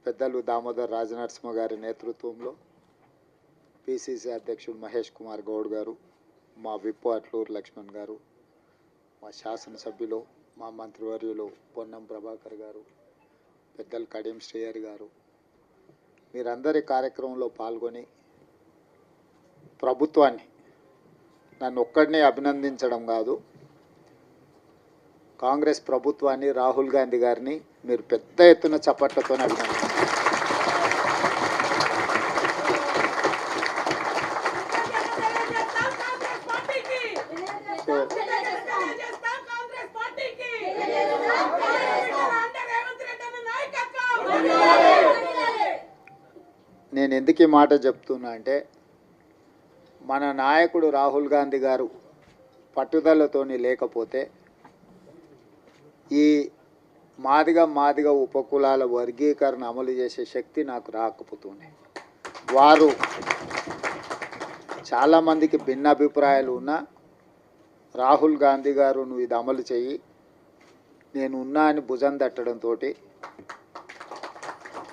పెద్దలు దామోదర్ రాజనరసింహ గారి నేతృత్వంలో పిసిసి అధ్యక్షుడు మహేష్ కుమార్ గౌడ్ గారు, మా విప్ అట్లూరు లక్ష్మణ్ గారు, మా శాసనసభ్యులు, మా మంత్రివర్యులు పొన్నం ప్రభాకర్ గారు, పెద్దలు కడియం శ్రేయర్ గారు, మీరందరి కార్యక్రమంలో పాల్గొని ప్రభుత్వాన్ని నన్ను ఒక్కడినే అభినందించడం కాదు, కాంగ్రెస్ ప్రభుత్వాన్ని, రాహుల్ గాంధీ గారిని మీరు పెద్ద ఎత్తున చప్పట్లతో అభినందించారు. నేను ఎందుకు ఈ మాట చెప్తున్నా అంటే, మన నాయకుడు రాహుల్ గాంధీ గారు పట్టుదలతోని లేకపోతే ఈ మాదిగ ఉపకులాల వర్గీకరణ అమలు చేసే శక్తి నాకు రాకపోతుంది. వారు చాలామందికి భిన్న అభిప్రాయాలు ఉన్నా రాహుల్ గాంధీ గారు నువ్వు ఇది అమలు చెయ్యి, నేను ఉన్నా అని భుజం తట్టడంతో